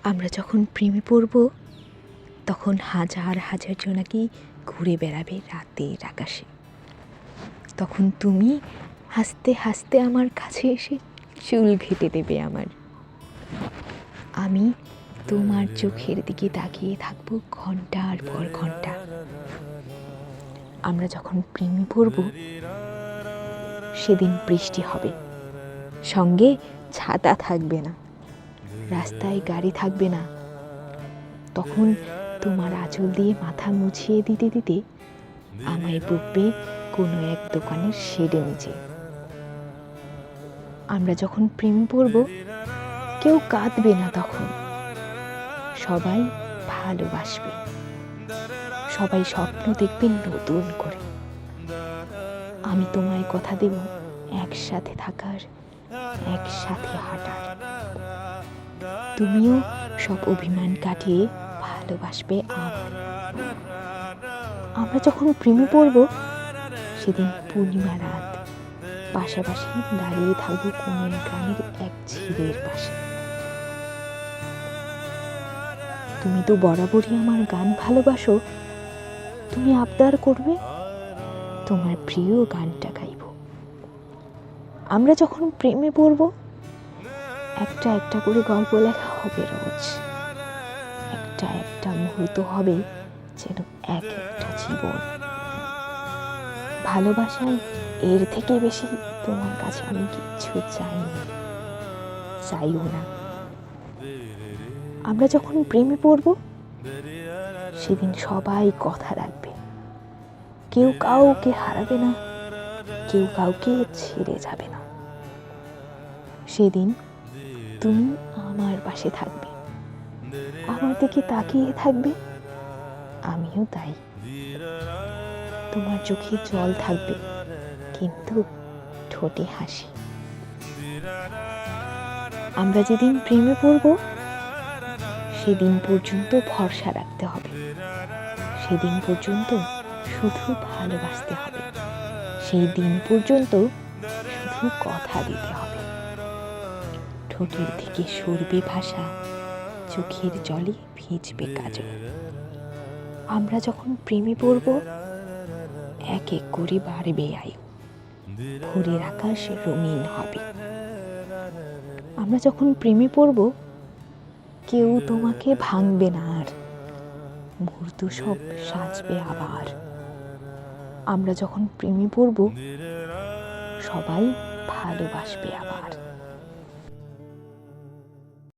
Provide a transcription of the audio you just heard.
আমরা যখন প্রেমে পড়ব তখন হাজার হাজার জোনাকি ঘুরে বেড়াবে রাতের আকাশে। তখন তুমি হাসতে হাসতে আমার কাছে এসে চুল ঘেঁটে দেবে আমার। আমি তোমার চোখের দিকে তাকিয়ে থাকবো ঘন্টার পর ঘন্টা। আমরা যখন প্রেমে পড়ব সেদিন বৃষ্টি হবে, সঙ্গে ছাতা থাকবে না, রাস্তায় গাড়ি থাকবে না। তখন তোমার আঁচল দিয়ে মাথা মুছিয়ে দিতে দিতে আমায় বকবে কোনো এক দোকানের শেডে নিচে। আমরা যখন প্রেমে পড়ব কেউ কাঁদবে না, তখন সবাই ভালোবাসবে, সবাই স্বপ্ন দেখবে নতুন করে। আমি তোমায় কথা দেব একসাথে থাকার, একসাথে হাঁটার। তুমিও সব অভিমান কাটিয়ে ভালোবাসবে আবার। আমরা যখন প্রেমে পড়ব সেদিন পূর্ণিমা রাত, পাশাপাশি দাঁড়িয়ে থাকবো কোনো গ্রামের এক ঝিলের পাশে। তুমি তো বরাবরই আমার গান ভালোবাসো, তুমি আবদার করবে তোমার প্রিয় গানটা গাইব। আমরা যখন প্রেমে পড়ব একটা একটা করে গল্প লেখা হবে রোজ, একটা একটা মুহূর্ত হবে যেন এক একটা জীবন। ভালোবাসায় এর থেকে বেশি তোমার কাছে আমি কিচ্ছু চাইনি, চাইও না। আমরা যখন প্রেমে পড়ব সেদিন সবাই কথা রাখবে, কেউ কাউকে হারাবে না, কেউ কাউকে ছেড়ে যাবে না। সেদিন তুমি আমার পাশে থাকবে, আমার দিকে তাকিয়ে থাকবে, আমিও তাই। তোমার চোখে জল থাকবে কিন্তু ঠোঁটে হাসি। আমরা যেদিন প্রেমে পড়ব সেদিন পর্যন্ত ভরসা রাখতে হবে, সেদিন পর্যন্ত শুধু ভালোবাসতে হবে, সেই দিন পর্যন্ত শুধু কথা দিতে হবে। ঠোঁটের থেকে সরবে ভাষা, চোখের জলে ভিজবে কাজল। আমরা যখন প্রেমে পড়ব এক এক করে বাড়বে আয়ু, ভোরের আকাশ রঙিন হবে। আমরা যখন প্রেমে পড়ব কেউ তোমাকে ভাঙবে না আর, মুহূর্ত সব সাজবে আবার। আমরা যখন প্রেমে পড়ব সবাই ভালোবাসবে আবার।